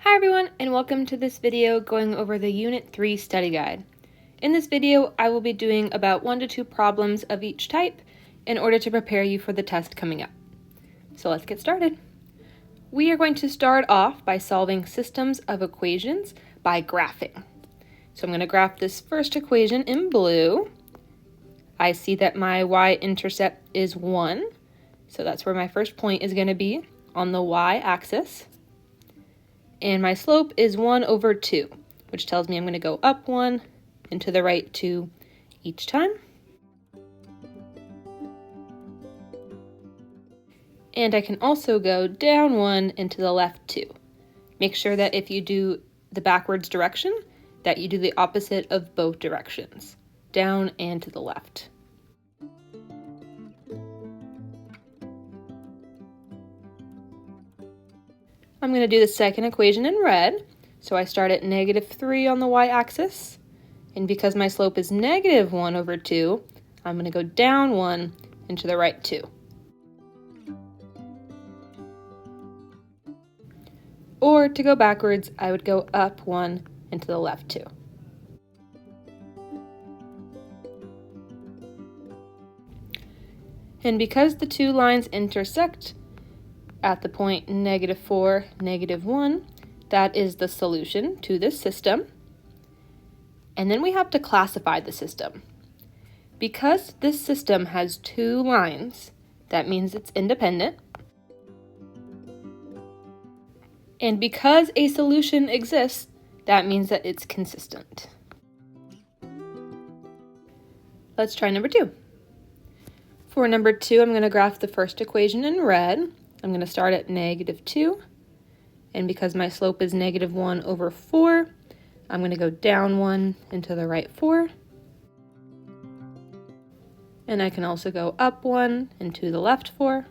Hi everyone, and welcome to this video going over the Unit 3 study guide. In this video, I will be doing about 1 to 2 problems of each type in order to prepare you for the test coming up. So let's get started. We are going to start off by solving systems of equations by graphing. So I'm going to graph this first equation in blue. I see that my y-intercept is 1, so that's where my first point is going to be on the y-axis. And my slope is 1 over 2, which tells me I'm going to go up 1 and to the right 2 each time. And I can also go down 1 and to the left 2. Make sure that if you do the backwards direction, that you do the opposite of both directions, down and to the left. I'm going to do the second equation in red. So I start at -3 on the y-axis, and because my slope is -1 over 2, I'm going to go down 1 and to the right 2. Or to go backwards, I would go up 1 and to the left 2. And because the two lines intersect at the point -4, -1, that is the solution to this system. And then we have to classify the system. Because this system has two lines, that means it's independent. And because a solution exists, that means that it's consistent. Let's try number 2. For number 2, I'm going to graph the first equation in red. I'm going to start at -2, and because my slope is -1 over 4, I'm going to go down 1 and to the right 4. And I can also go up 1 and to the left 4.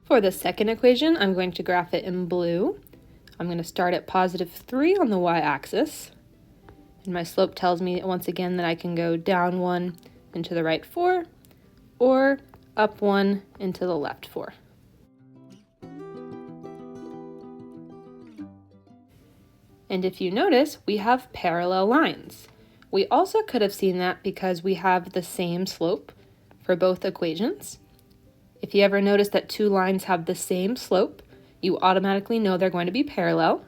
For the second equation, I'm going to graph it in blue. I'm going to start at +3 on the y-axis, and my slope tells me once again that I can go down 1 and to the right 4, or up 1 and to the left 4. And if you notice, we have parallel lines. We also could have seen that because we have the same slope for both equations. If you ever notice that two lines have the same slope, you automatically know they're going to be parallel.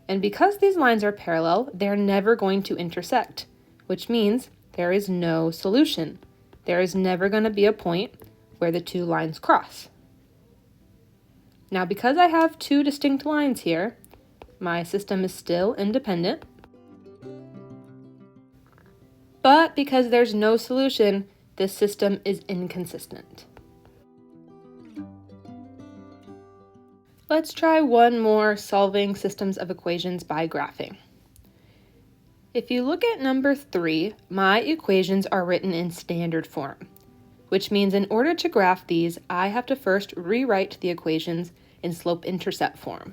And because these lines are parallel, they're never going to intersect, which means there is no solution. There is never going to be a point where the two lines cross. Now, because I have two distinct lines here, my system is still independent. But because there's no solution, this system is inconsistent. Let's try one more solving systems of equations by graphing. If you look at number 3, my equations are written in standard form, which means in order to graph these, I have to first rewrite the equations in slope-intercept form.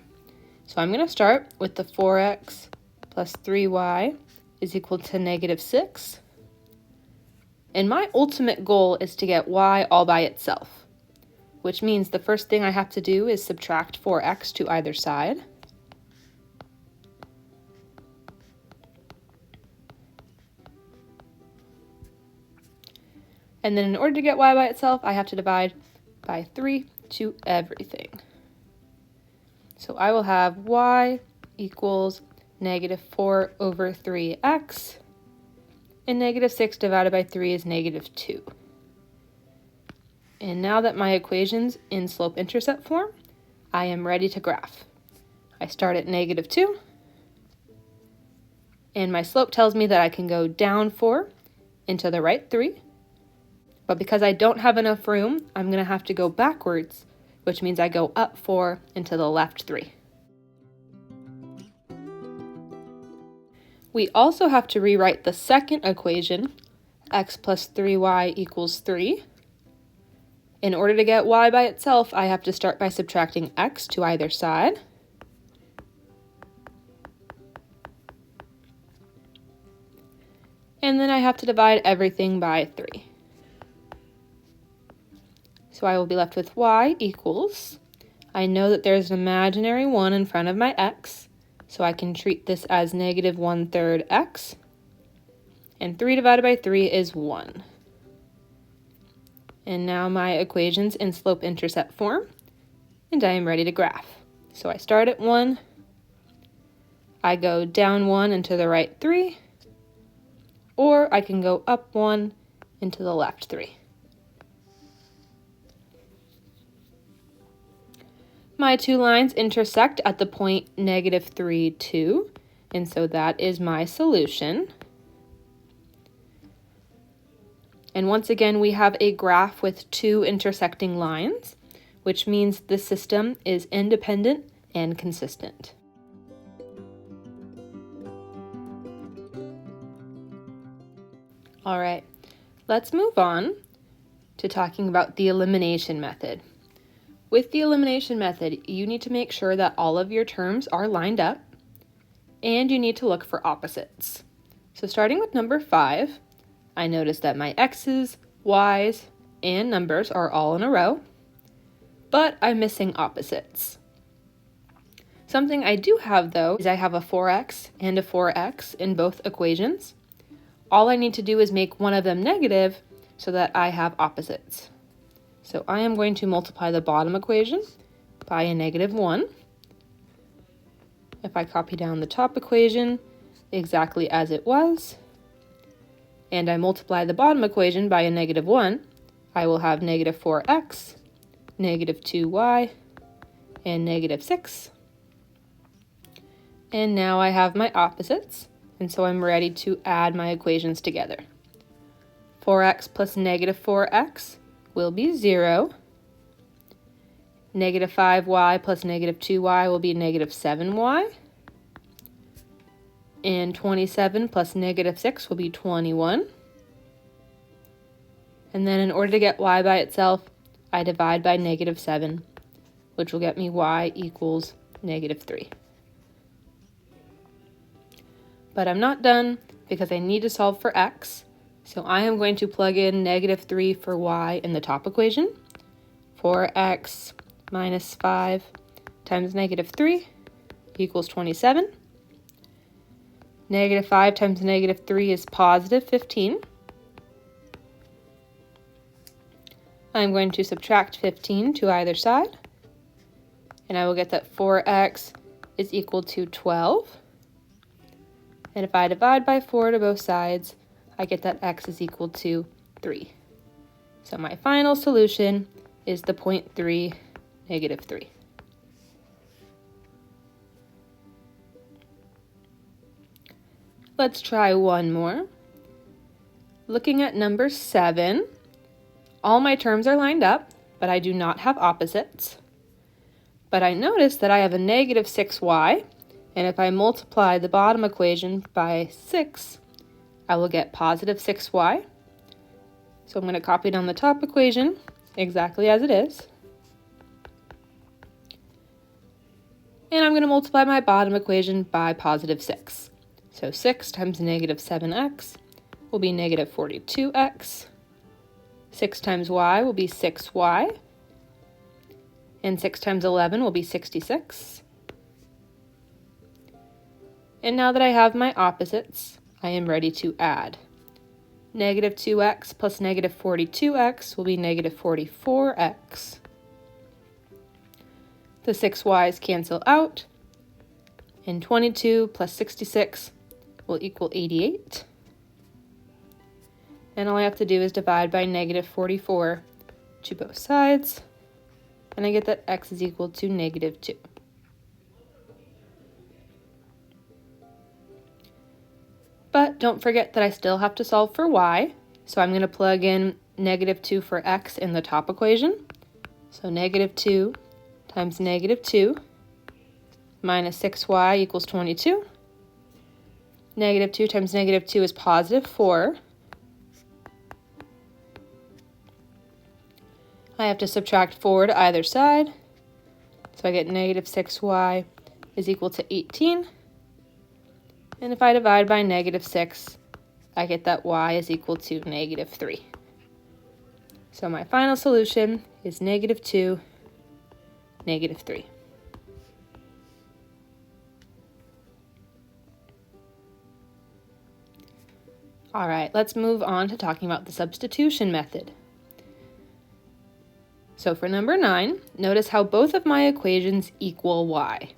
So I'm going to start with the 4x plus 3y is equal to -6. And my ultimate goal is to get y all by itself, which means the first thing I have to do is subtract 4x to either side. And then in order to get y by itself, I have to divide by 3 to everything. So I will have y equals -4 over 3x, and -6 divided by 3 is -2. And now that my equation's in slope-intercept form, I am ready to graph. I start at -2, and my slope tells me that I can go down 4 and to the right 3. But because I don't have enough room, I'm going to have to go backwards, which means I go up 4 and to the left 3. We also have to rewrite the second equation, x plus 3y equals 3. In order to get y by itself, I have to start by subtracting x to either side. And then I have to divide everything by 3. So I will be left with y equals, I know that there's an imaginary 1 in front of my x, so I can treat this as negative 1/3 x, and 3 divided by 3 is 1. And now my equation's in slope-intercept form, and I am ready to graph. So I start at 1, I go down 1 and to the right 3, or I can go up 1 and to the left 3. My two lines intersect at the point -3, 2, and so that is my solution. And once again, we have a graph with two intersecting lines, which means the system is independent and consistent. All right, let's move on to talking about the elimination method. With the elimination method, you need to make sure that all of your terms are lined up, and you need to look for opposites. So starting with number 5, I notice that my x's, y's, and numbers are all in a row, but I'm missing opposites. Something I do have, though, is I have a 4x and a 4x in both equations. All I need to do is make one of them negative so that I have opposites. So I am going to multiply the bottom equation by a -1. If I copy down the top equation exactly as it was, and I multiply the bottom equation by a -1, I will have -4x, -2y, and -6. And now I have my opposites, and so I'm ready to add my equations together. 4x plus -4x will be 0. -5y plus -2y will be -7y. And 27 plus -6 will be 21. And then in order to get y by itself, I divide by -7, which will get me y equals -3. But I'm not done because I need to solve for x. So I am going to plug in -3 for y in the top equation. 4x minus 5 times -3 equals 27. -5 times -3 is positive 15. I'm going to subtract 15 to either side, and I will get that 4x is equal to 12. And if I divide by 4 to both sides, I get that x is equal to 3. So my final solution is the point 3, -3. Let's try one more. Looking at number 7, all my terms are lined up, but I do not have opposites. But I notice that I have a -6y, and if I multiply the bottom equation by 6, I will get positive 6y. So I'm going to copy down the top equation exactly as it is. And I'm going to multiply my bottom equation by positive 6. So 6 times -7x will be -42x. 6 times y will be 6y. And 6 times 11 will be 66. And now that I have my opposites, I am ready to add. -2x plus -42x will be -44x. The 6y's cancel out, and 22 plus 66 will equal 88. And all I have to do is divide by -44 to both sides, and I get that x is equal to -2. But don't forget that I still have to solve for y, so I'm going to plug in -2 for x in the top equation. So -2 times -2 minus 6y equals 22. -2 times -2 is positive 4. I have to subtract 4 to either side, so I get -6y is equal to 18. And if I divide by -6, I get that y is equal to -3. So my final solution is -2, -3. All right, let's move on to talking about the substitution method. So for number 9, notice how both of my equations equal y.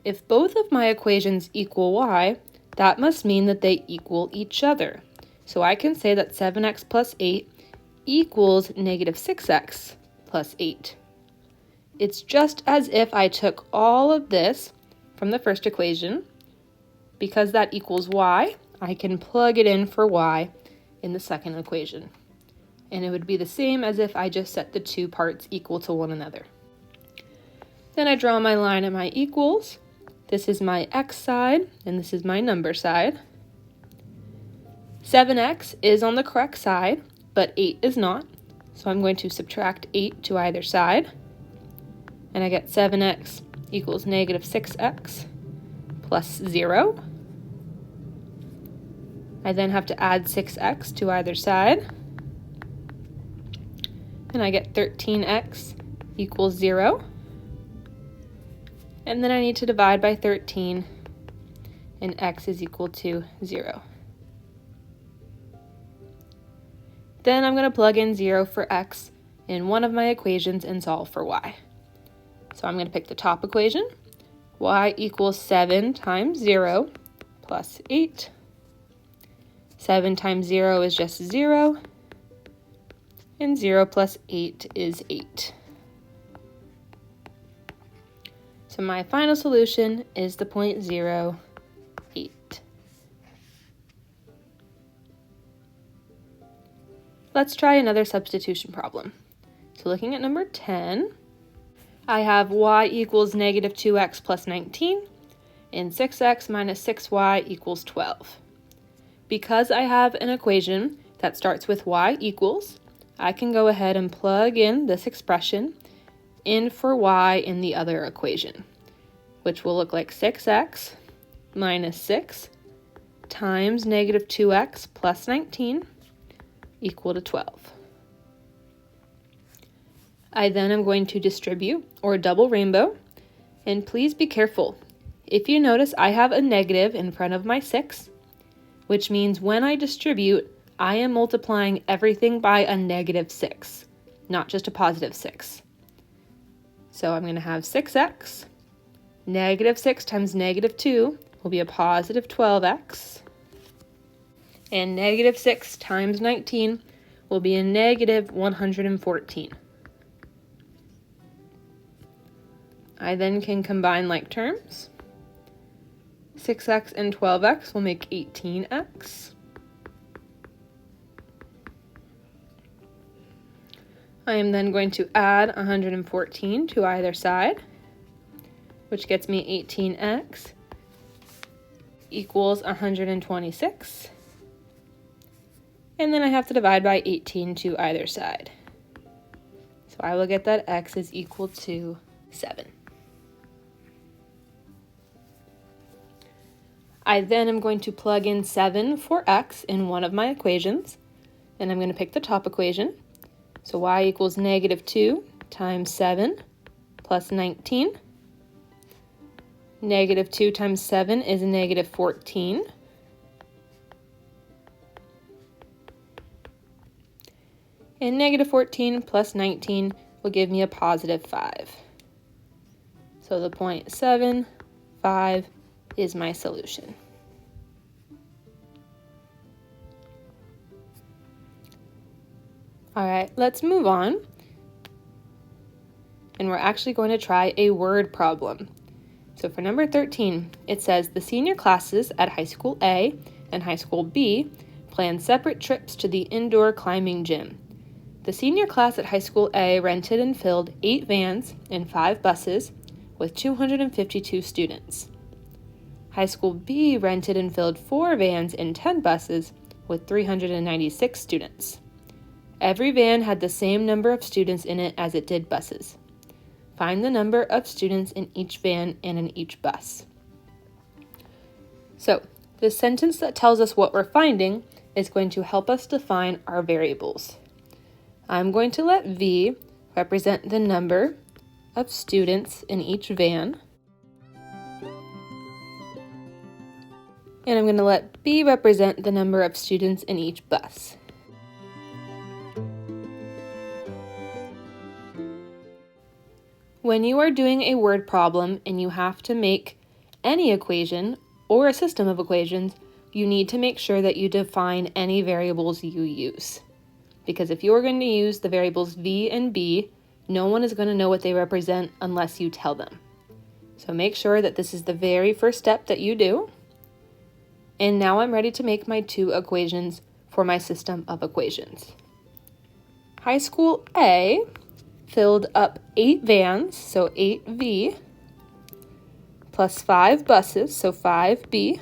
If both of my equations equal y, that must mean that they equal each other. So I can say that 7x plus 8 equals -6x plus 8. It's just as if I took all of this from the first equation. Because that equals y, I can plug it in for y in the second equation. And it would be the same as if I just set the two parts equal to one another. Then I draw my line at my equals. This is my x side, and this is my number side. 7x is on the correct side, but 8 is not. So I'm going to subtract 8 to either side. And I get 7x equals -6x plus 0. I then have to add 6x to either side. And I get 13x equals 0. And then I need to divide by 13, and x is equal to 0. Then I'm going to plug in 0 for x in one of my equations and solve for y. So I'm going to pick the top equation. Y equals 7 times 0 plus 8. 7 times 0 is just 0. And 0 plus 8 is 8. So my final solution is the point 0, 8. Let's try another substitution problem. So looking at number 10, I have y equals -2x plus 19, and 6x minus 6y equals 12. Because I have an equation that starts with y equals, I can go ahead and plug in this expression in for y in the other equation, which will look like 6x minus 6 times -2x plus 19 equal to 12. I then am going to distribute, or double rainbow, and please be careful. If you notice, I have a negative in front of my 6, which means when I distribute, I am multiplying everything by a -6, not just a +6. So I'm going to have 6x, -6 times -2 will be a +12x, and -6 times 19 will be a -114. I then can combine like terms. 6x and 12x will make 18x. I am then going to add 114 to either side, which gets me 18x equals 126. And then I have to divide by 18 to either side. So I will get that x is equal to 7. I then am going to plug in 7 for x in one of my equations, and I'm going to pick the top equation. So y equals -2 times 7 plus 19. -2 times 7 is -14. And -14 plus 19 will give me a +5. So the point 7, 5 is my solution. All right, let's move on. And we're actually going to try a word problem. So for number 13, it says the senior classes at High School A and High School B plan separate trips to the indoor climbing gym. The senior class at High School A rented and filled 8 vans and 5 buses with 252 students. High School B rented and filled 4 vans and 10 buses with 396 students. Every van had the same number of students in it as it did buses. Find the number of students in each van and in each bus. So, the sentence that tells us what we're finding is going to help us define our variables. I'm going to let V represent the number of students in each van. And I'm going to let B represent the number of students in each bus. When you are doing a word problem and you have to make any equation or a system of equations, you need to make sure that you define any variables you use. Because if you're going to use the variables V and B, no one is going to know what they represent unless you tell them. So make sure that this is the very first step that you do. And now I'm ready to make my two equations for my system of equations. High school A filled up 8 vans, so 8V, plus 5 buses, so 5B,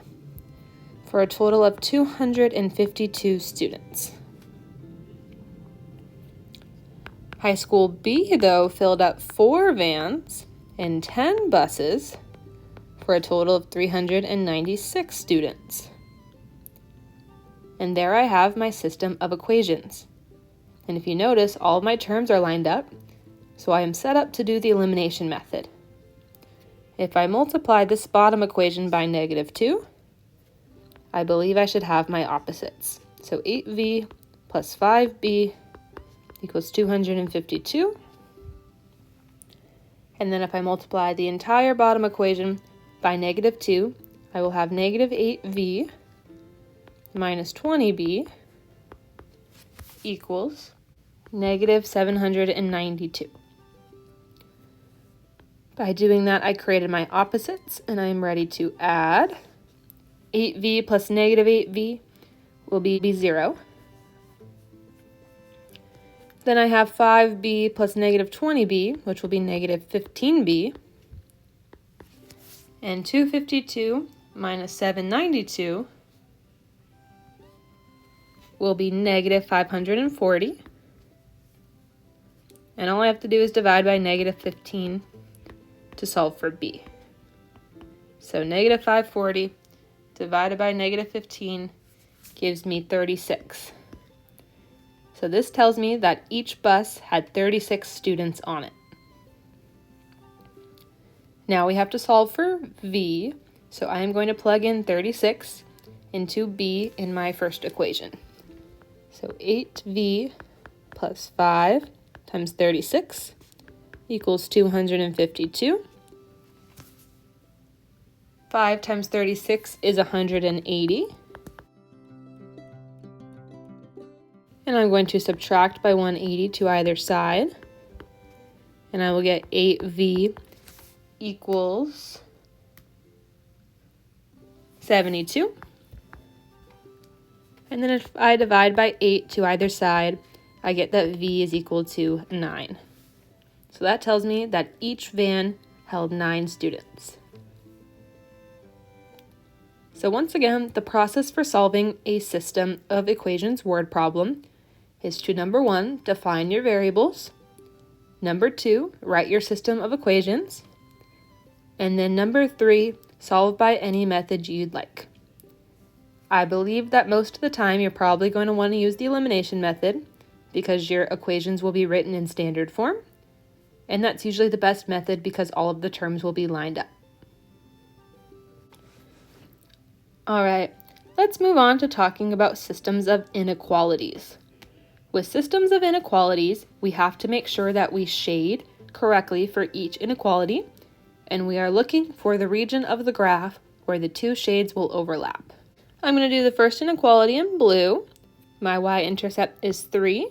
for a total of 252 students. High school B, though, filled up 4 vans and 10 buses for a total of 396 students. And there I have my system of equations. And if you notice, all of my terms are lined up, so I am set up to do the elimination method. If I multiply this bottom equation by -2, I believe I should have my opposites. So 8V plus 5B equals 252. And then if I multiply the entire bottom equation by -2, I will have -8V minus 20B equals -792. By doing that, I created my opposites, and I am ready to add. 8V plus -8V will be 0. Then I have 5B plus -20B, which will be -15B. And 252 minus 792 will be -540. And all I have to do is divide by -15 to solve for B. So -540 divided by -15 gives me 36. So this tells me that each bus had 36 students on it. Now we have to solve for V, so I am going to plug in 36 into B in my first equation. So 8V plus 5 times 36 equals 252. 5 times 36 is 180. And I'm going to subtract by 180 to either side. And I will get 8V equals 72. And then if I divide by 8 to either side, I get that V is equal to 9. So that tells me that each van held 9 students. So once again, the process for solving a system of equations word problem is to number 1, define your variables. Number 2, write your system of equations. And then number 3, solve by any method you'd like. I believe that most of the time you're probably going to want to use the elimination method because your equations will be written in standard form. And that's usually the best method because all of the terms will be lined up. All right, let's move on to talking about systems of inequalities. With systems of inequalities, we have to make sure that we shade correctly for each inequality, and we are looking for the region of the graph where the two shades will overlap. I'm going to do the first inequality in blue. My y-intercept is 3.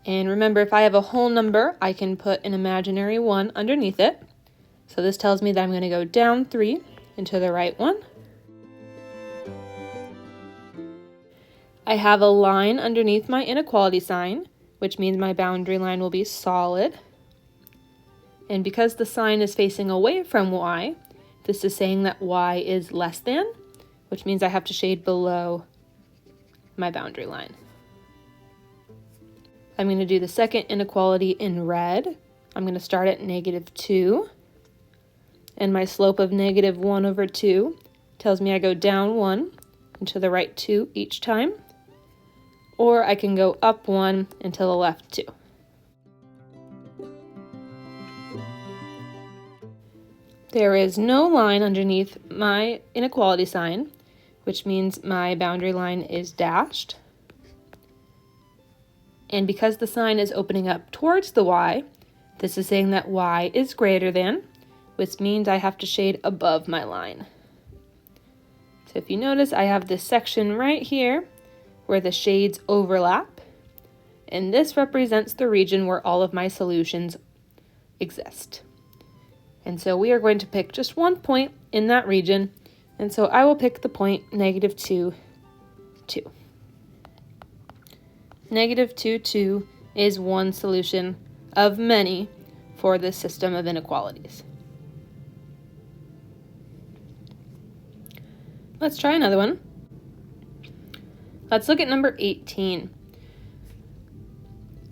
And remember, if I have a whole number, I can put an imaginary 1 underneath it. So this tells me that I'm going to go down 3 into the right one. I have a line underneath my inequality sign, which means my boundary line will be solid. And because the sign is facing away from y, this is saying that y is less than, which means I have to shade below my boundary line. I'm going to do the second inequality in red. I'm going to start at -2. And my slope of -1/2 tells me I go down 1 and to the right 2 each time. Or I can go up 1 and to the left 2. There is no line underneath my inequality sign, which means my boundary line is dashed. And because the sign is opening up towards the y, this is saying that y is greater than, which means I have to shade above my line. So if you notice, I have this section right here where the shades overlap, and this represents the region where all of my solutions exist. And so we are going to pick just one point in that region, and so I will pick the point -2, 2. -2, 2 is one solution of many for this system of inequalities. Let's try another one. Let's look at number 18.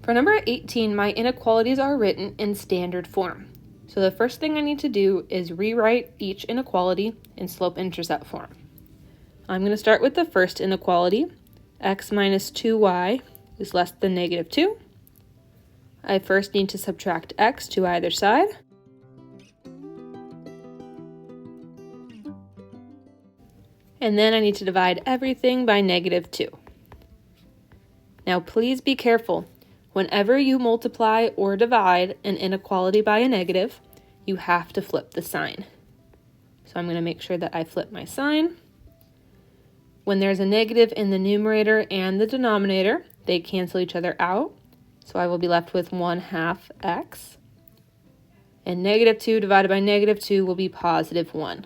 For number 18, my inequalities are written in standard form. So the first thing I need to do is rewrite each inequality in slope-intercept form. I'm going to start with the first inequality. X minus 2y is less than -2. I first need to subtract x to either side. And then I need to divide everything by -2. Now please be careful. Whenever you multiply or divide an inequality by a negative, you have to flip the sign. So I'm going to make sure that I flip my sign. When there's a negative in the numerator and the denominator, they cancel each other out. So I will be left with 1/2 x. And -2 divided by -2 will be +1.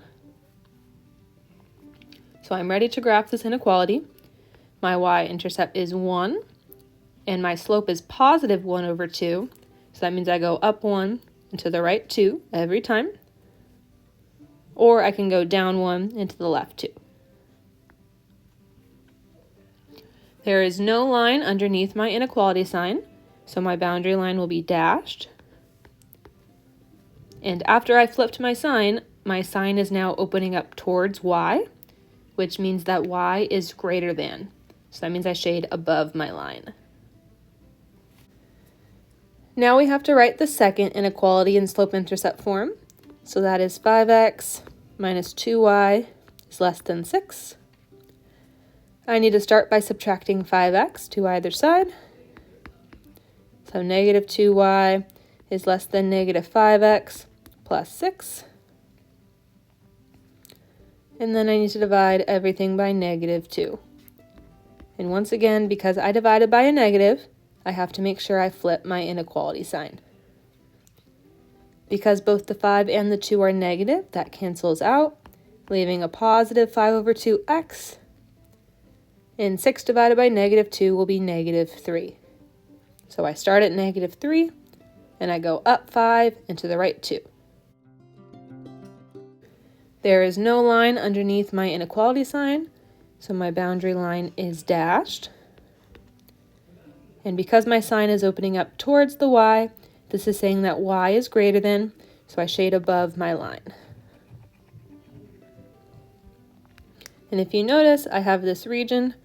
So I'm ready to graph this inequality. My y-intercept is 1. And my slope is +1/2, so that means I go up 1 and to the right 2 every time. Or I can go down 1 and to the left 2. There is no line underneath my inequality sign, so my boundary line will be dashed. And after I flipped my sign is now opening up towards y, which means that y is greater than. So that means I shade above my line. Now we have to write the second inequality in slope-intercept form. So that is 5x minus 2y is less than 6. I need to start by subtracting 5x to either side. So -2y is less than -5x plus 6. And then I need to divide everything by -2. And once again, because I divided by a negative, I have to make sure I flip my inequality sign. Because both the 5 and the 2 are negative, that cancels out, leaving a +5/2x. And 6 divided by -2 will be -3. So I start at -3, and I go up 5 and to the right 2. There is no line underneath my inequality sign, so my boundary line is dashed. And because my sign is opening up towards the y, this is saying that y is greater than, so I shade above my line. And if you notice, I have this region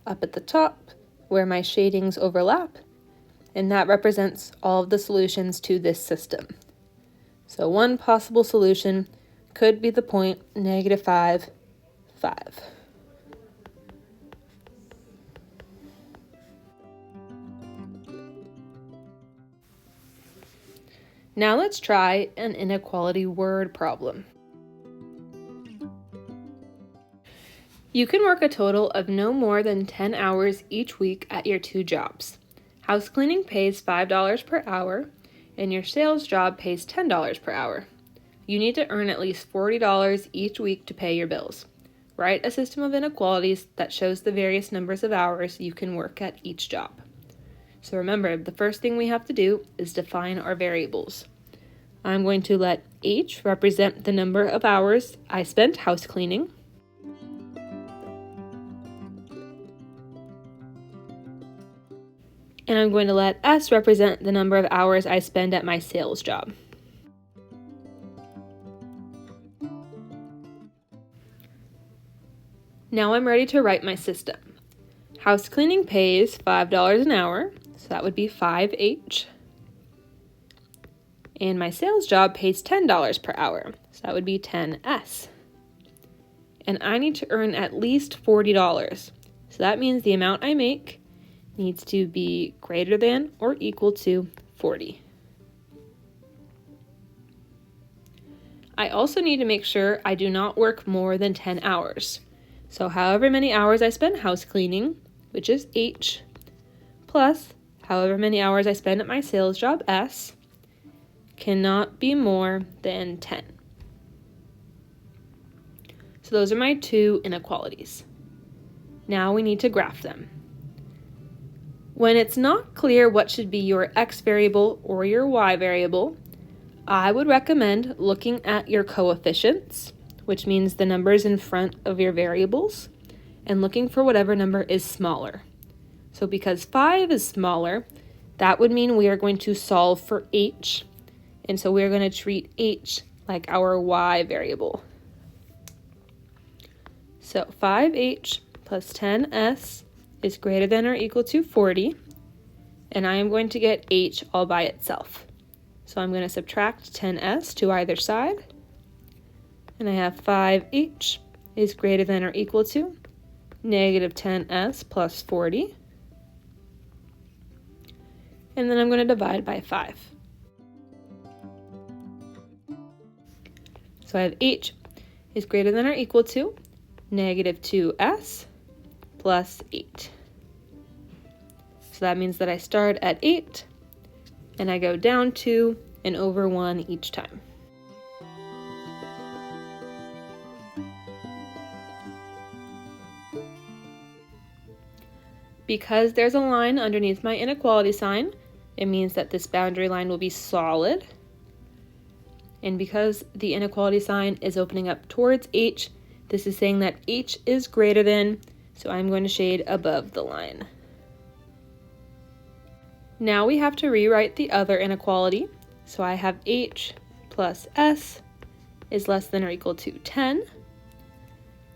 up at the top where my shadings overlap, and that represents all of the solutions to this system. So one possible solution could be the point -5, 5. Now let's try an inequality word problem. You can work a total of no more than 10 hours each week at your 2 jobs. House cleaning pays $5 per hour, and your sales job pays $10 per hour. You need to earn at least $40 each week to pay your bills. Write a system of inequalities that shows the various numbers of hours you can work at each job. So remember, the first thing we have to do is define our variables. I'm going to let H represent the number of hours I spent house cleaning. And I'm going to let S represent the number of hours I spend at my sales job. Now I'm ready to write my system. House cleaning pays $5 an hour, so that would be 5H. And my sales job pays $10 per hour, so that would be 10S. And I need to earn at least $40. So that means the amount I make needs to be greater than or equal to 40. I also need to make sure I do not work more than 10 hours. So however many hours I spend house cleaning, which is H, plus however many hours I spend at my sales job, S, cannot be more than 10. So those are my two inequalities. Now we need to graph them. When it's not clear what should be your X variable or your Y variable, I would recommend looking at your coefficients, which means the numbers in front of your variables, and looking for whatever number is smaller. So because 5 is smaller, that would mean we are going to solve for H, and so we're going to treat H like our Y variable. So 5H plus 10S is greater than or equal to 40, and I am going to get H all by itself. So I'm going to subtract 10S to either side, and I have 5H is greater than or equal to negative 10S plus 40, and then I'm going to divide by 5. So I have H is greater than or equal to negative 2S plus 8. So that means that I start at 8 and I go down 2 and over 1 each time. Because there's a line underneath my inequality sign, it means that this boundary line will be solid. And because the inequality sign is opening up towards H, this is saying that H is greater than, so I'm going to shade above the line. Now we have to rewrite the other inequality. So I have H plus S is less than or equal to 10.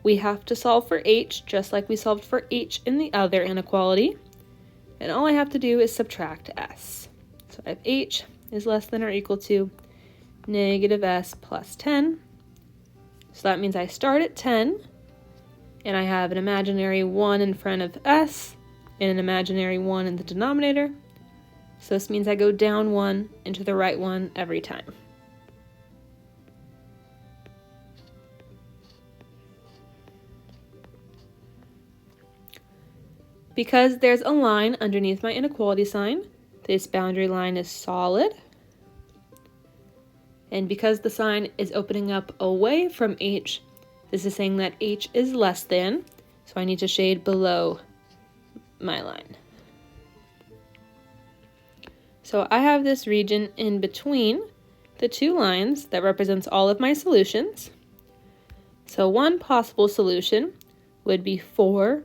We have to solve for H just like we solved for H in the other inequality. And all I have to do is subtract S. So I have H is less than or equal to negative S plus 10. So that means I start at 10, and I have an imaginary 1 in front of S, and an imaginary 1 in the denominator. So this means I go down 1 into the right one every time. Because there's a line underneath my inequality sign, this boundary line is solid. And because the sign is opening up away from H, this is saying that H is less than, so I need to shade below my line. So I have this region in between the two lines that represents all of my solutions. So one possible solution would be 4,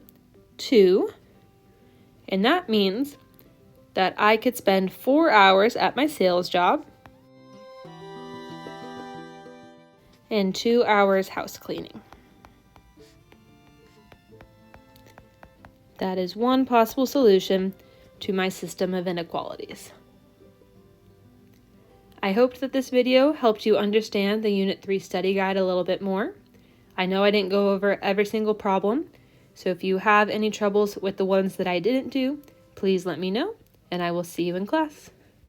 2, and that means that I could spend 4 hours at my sales job and 2 hours house cleaning. That is one possible solution to my system of inequalities. I hope that this video helped you understand the Unit 3 study guide a little bit more. I know I didn't go over every single problem, so if you have any troubles with the ones that I didn't do, please let me know, and I will see you in class.